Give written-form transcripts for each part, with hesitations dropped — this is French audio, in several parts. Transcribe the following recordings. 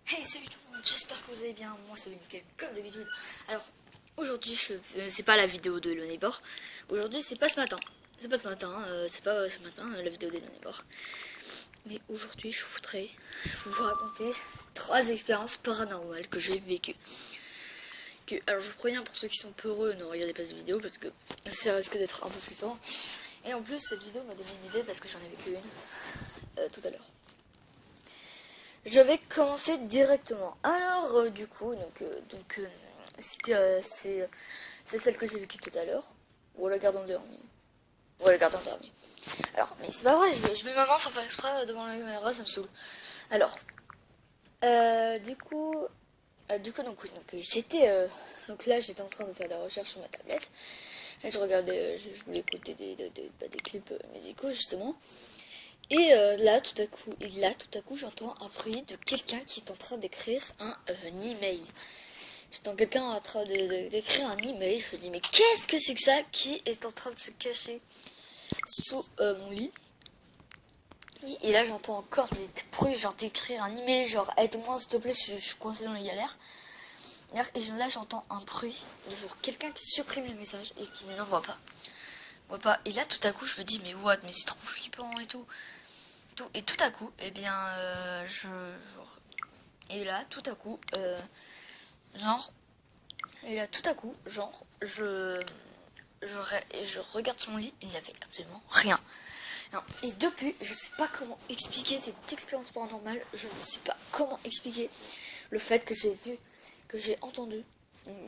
Hey, salut tout le monde, j'espère que vous allez bien. Moi ça va nickel comme d'habitude. Alors aujourd'hui c'est pas la vidéo de Hello Neighbor. Aujourd'hui c'est pas ce matin. C'est pas ce matin, la vidéo d'Hello Neighbor. Mais aujourd'hui je voudrais vous raconter 3 expériences paranormales que j'ai vécues. Alors je vous préviens, pour ceux qui sont peureux, ne regardez pas cette vidéo parce que ça risque d'être un peu flippant. Et en plus cette vidéo m'a donné une idée parce que j'en ai vécu une tout à l'heure. Je vais commencer directement. Alors du coup, c'est celle que j'ai vécue tout à l'heure. Ou la garde en dernier. Ou la garde en dernier. Alors, mais c'est pas vrai, je mets ma main sans faire exprès devant la caméra, ça me saoule. Alors, donc là j'étais en train de faire des recherches sur ma tablette. Et je regardais, je voulais écouter des clips musicaux justement. Et là tout à coup j'entends un bruit de quelqu'un qui est en train d'écrire un email. J'entends quelqu'un en train d'écrire un email. Je me dis mais qu'est-ce que c'est que ça qui est en train de se cacher sous mon lit. Et là j'entends encore des bruits genre d'écrire un email, genre aide-moi s'il te plaît, je suis coincé dans les galères. Et là j'entends un bruit de genre quelqu'un qui supprime le message et qui ne l'envoie pas. Et là tout à coup je me dis mais what, mais c'est trop flippant et tout. Et tout à coup, eh bien, et là, tout à coup, je regarde son lit, il n'y avait absolument rien. Et depuis, je sais pas comment expliquer cette expérience paranormale, je ne sais pas comment expliquer le fait que j'ai entendu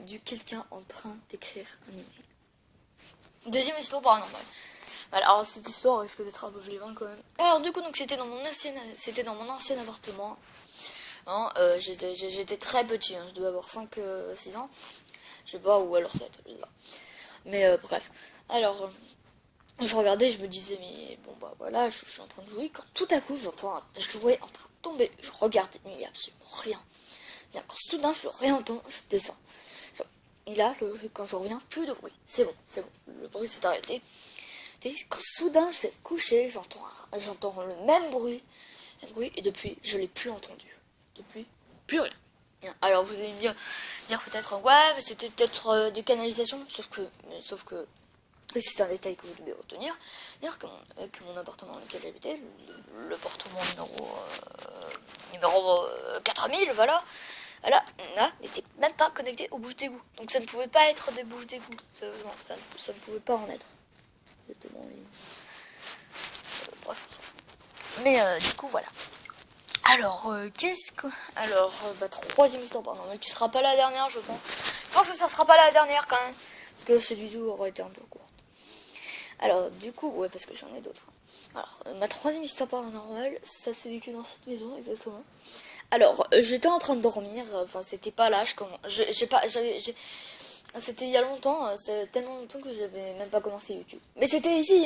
du quelqu'un en train d'écrire un email. Deuxième histoire paranormale. Alors cette histoire risque d'être un peu flippante quand même. Alors du coup donc c'était dans mon ancien appartement. J'étais très petit, je devais avoir 5-6 ans. Je sais pas, ou alors 7, je sais pas. Mais bref. Alors je regardais, je me disais mais bon bah voilà, je suis en train de jouer. Quand tout à coup je jouais en train de tomber. Je regarde, mais il n'y a absolument rien. Et quand soudain je réentends, je descends. Et là, quand je reviens, plus de bruit. C'est bon. Le bruit s'est arrêté. Et quand soudain je vais me coucher, j'entends le même bruit, et depuis je l'ai plus entendu. Depuis, plus rien. Alors vous allez me dire peut-être ouais mais c'était peut-être des canalisations, sauf que et c'est un détail que vous devez retenir. C'est-à-dire que mon appartement dans lequel j'habitais, l'appartement numéro 4000, voilà, là, n'était même pas connecté aux bouches d'égout. Donc ça ne pouvait pas être des bouches d'égout. Ça ne pouvait pas en être. C'était bon, bref, on s'en fout. Mais du coup, voilà. Alors, troisième histoire paranormale, qui sera pas la dernière, je pense. Je pense que ça sera pas la dernière quand même, parce que cette vidéo aurait été un peu courte. Alors, du coup, ouais, parce que j'en ai d'autres. Alors, ma troisième histoire paranormale, ça s'est vécu dans cette maison, exactement. Alors, j'étais en train de dormir, enfin, c'était pas là, c'était il y a longtemps, c'était tellement longtemps que j'avais même pas commencé YouTube. Mais c'était ici,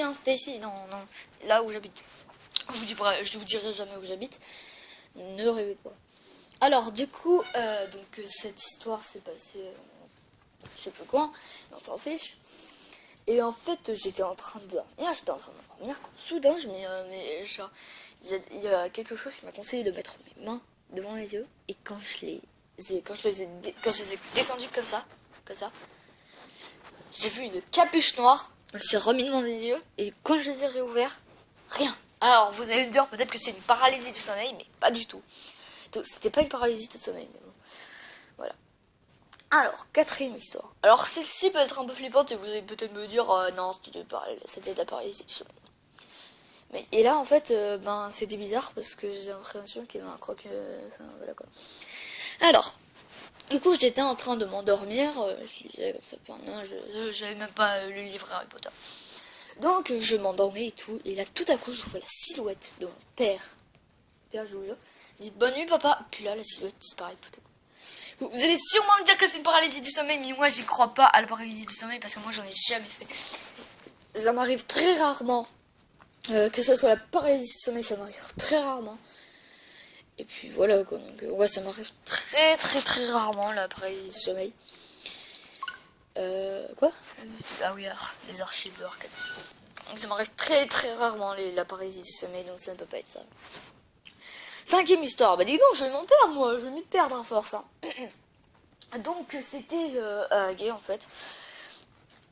là où j'habite. Je vous dirai jamais où j'habite. Ne rêvez pas. Alors, du coup, cette histoire s'est passée, je sais plus quand, on s'en fiche. Et en fait, j'étais en train de dormir, quand soudain, il y a quelque chose qui m'a conseillé de mettre mes mains devant les yeux. Et quand je les ai descendues comme ça, j'ai vu une capuche noire, elle s'est remise devant les yeux, et quand je les ai réouverts, rien. Alors, vous allez me dire peut-être que c'est une paralysie du sommeil, mais pas du tout. C'était pas une paralysie du sommeil, mais bon. Voilà. Alors, quatrième histoire. Alors, celle-ci peut être un peu flippante, et vous allez peut-être me dire, non, c'était de la paralysie du sommeil. Et là, en fait, c'était bizarre, parce que j'ai l'impression qu'il y avait un croc, enfin, voilà quoi. Alors, du coup, j'étais en train de m'endormir, je disais comme ça, j'avais même pas lu le livre Harry Potter. Donc, je m'endormais et tout, et là, tout à coup, je vois la silhouette de mon père. Père, je vous jure. Il dit, bonne nuit, papa. Puis là, la silhouette disparaît tout à coup. Vous allez sûrement me dire que c'est une paralysie du sommeil, mais moi, j'y crois pas à la paralysie du sommeil, parce que moi, j'en ai jamais fait. Ça m'arrive très rarement. Que ce soit la paralysie du sommeil, ça m'arrive très rarement. Et puis voilà quoi, donc ouais, ça m'arrive très rarement la paralysie du sommeil. Quoi? Ah oui, alors, les archives de Arcade. Donc ça m'arrive très rarement la paralysie du sommeil, donc ça ne peut pas être ça. 5e histoire. Bah dis donc, je vais m'en perdre moi, je vais m'y perdre à force. Hein. Donc c'était à Haguet en fait.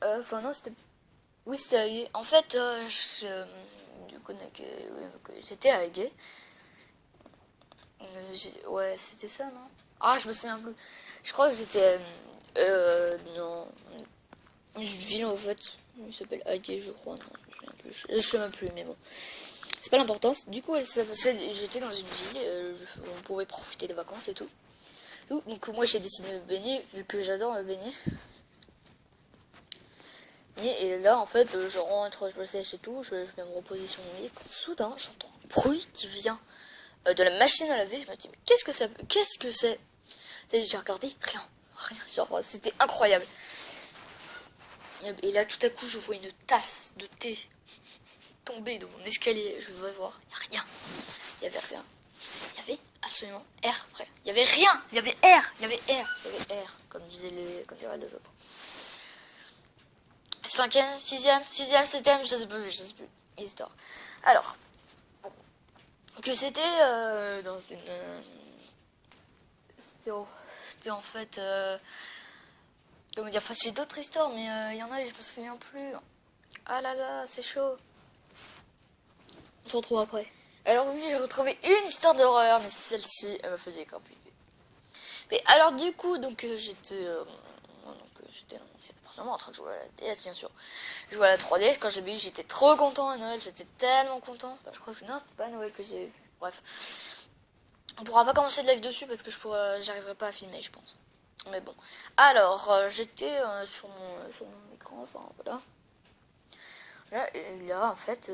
Enfin non, c'était... Oui, c'était à Haguet. En fait, du coup, j'étais à Haguet. Ouais, c'était ça, non? Ah, je me souviens plus. Je crois que c'était dans une ville en fait. Il s'appelle Haguet, je crois. Non, je me souviens plus. Je sais même plus, mais bon. C'est pas l'importance. Du coup, j'étais dans une ville. On pouvait profiter des vacances et tout. Donc moi j'ai décidé de me baigner vu que j'adore me baigner. Et là en fait je rentre, je me sèche et tout, je vais me reposer sur mon lit. Quand soudain j'entends un bruit qui vient de la machine à laver. Je me dis mais qu'est-ce que c'est? J'ai regardé, rien. Genre c'était incroyable. Et là tout à coup je vois une tasse de thé tomber de mon escalier. Je vais voir, il n'y a rien. Il n'y avait rien. Il y avait absolument R, frère. Il y avait rien. Il y avait R. Il y avait R. Il y avait R, comme diraient les autres. 5e, 6e, 7e, je sais plus. Histoire. Alors, que c'était dans une... c'était en fait... comment dire, enfin, j'ai d'autres histoires, mais il y en a et je me souviens plus. Ah là là, c'est chaud. On se retrouve après. Alors oui, j'ai retrouvé une histoire d'horreur, mais celle-ci, elle me faisait grimper. Mais alors du coup, donc j'étais dans mon appartement en train de jouer à la DS, bien sûr. Je jouais à la 3DS, quand je l'ai vu, j'étais trop content à Noël, j'étais tellement content. Enfin, je crois que non, c'était pas à Noël que j'ai vu. Bref. On pourra pas commencer de live dessus parce que j'arriverai pas à filmer, je pense. Mais bon. Alors, j'étais sur mon écran, enfin voilà. Là, en fait,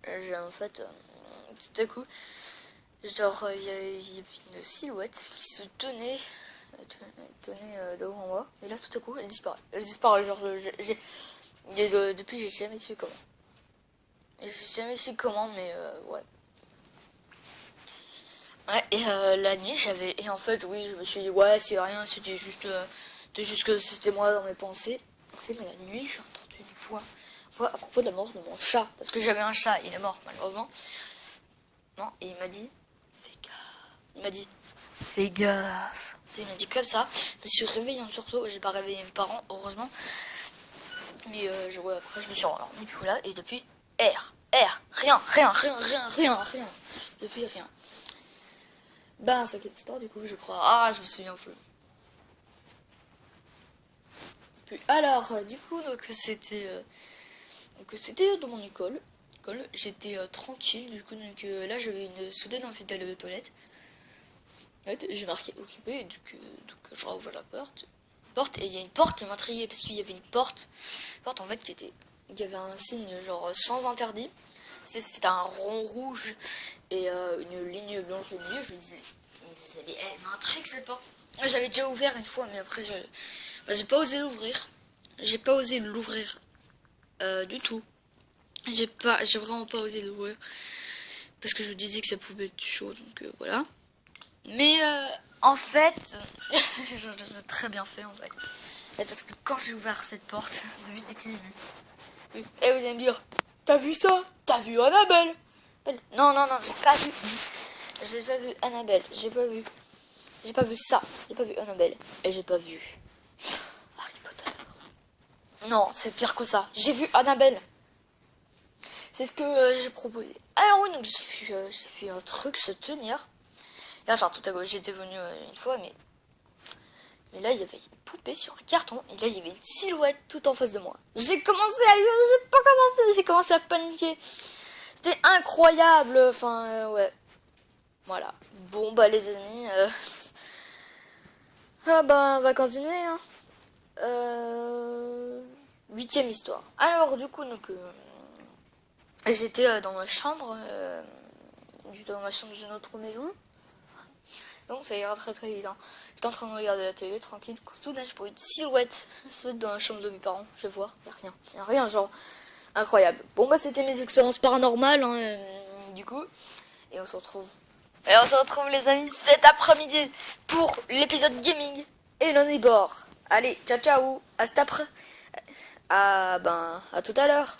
j'ai en fait, tout à coup, genre, il y avait une silhouette qui se tenait devant moi, et là, tout à coup, elle disparaît. Elle disparaît, genre, depuis, j'ai jamais su comment. Mais ouais. Ouais, et la nuit, et en fait, oui, je me suis dit, ouais, c'est rien, c'était juste que c'était moi dans mes pensées. Mais la nuit, j'ai entendu une voix à propos de la mort de mon chat, parce que j'avais un chat, il est mort, malheureusement. Non, et il m'a dit, fais gaffe. Il m'a dit, fais gaffe. Il m'a dit comme ça. Je me suis réveillé en sursaut. J'ai pas réveillé mes parents, heureusement. Mais après, je me suis endormi. Puis voilà, et depuis, rien. Depuis, rien. Bah, c'est quelle histoire, du coup, je crois. Ah, je me souviens plus. Puis, alors, du coup, donc c'était dans mon école. J'étais tranquille, du coup, donc là, j'avais une soudaine envie d'aller aux toilettes. J'ai marqué occupé, donc je rouvre la porte, et il y a une porte qui m'a intrigué parce qu'il y avait une porte en fait il y avait un signe genre sans interdit. C'était un rond rouge et une ligne blanche au milieu. Je me disais mais elle m'intrigue cette porte. J'avais déjà ouvert une fois, mais après j'ai pas osé l'ouvrir. Du tout. J'ai vraiment pas osé l'ouvrir parce que je disais que ça pouvait être chaud, donc voilà. Mais en fait, j'ai très bien fait en fait. Parce que quand j'ai ouvert cette porte, devinez qui j'ai vu. Et vous allez me dire, t'as vu ça? T'as vu Annabelle? Non, j'ai pas vu. J'ai pas vu Annabelle, j'ai pas vu ça. J'ai pas vu Annabelle. Et j'ai pas vu Harry Potter. Non, c'est pire que ça. J'ai vu Annabelle. C'est ce que j'ai proposé. Alors oui, donc j'ai fait un truc se tenir. Là, genre tout à gauche, j'étais venu une fois, mais là, il y avait une poupée sur un carton, et là, il y avait une silhouette tout en face de moi. J'ai commencé à paniquer. C'était incroyable, enfin, ouais. Voilà. Bon, bah, les amis, ah, bah, on va continuer, hein. 8e histoire. Alors, du coup, donc, j'étais dans ma chambre, d'une autre maison. Donc ça ira très très vite. Hein. J'étais en train de regarder la télé tranquille. Quand soudain je vois une silhouette dans la chambre de mes parents. Je vais voir, il n'y a rien, genre incroyable. Bon bah c'était mes expériences paranormales hein, du coup. Et on se retrouve les amis cet après-midi pour l'épisode gaming et l'on est bord. Allez, ciao ciao, à tout à l'heure.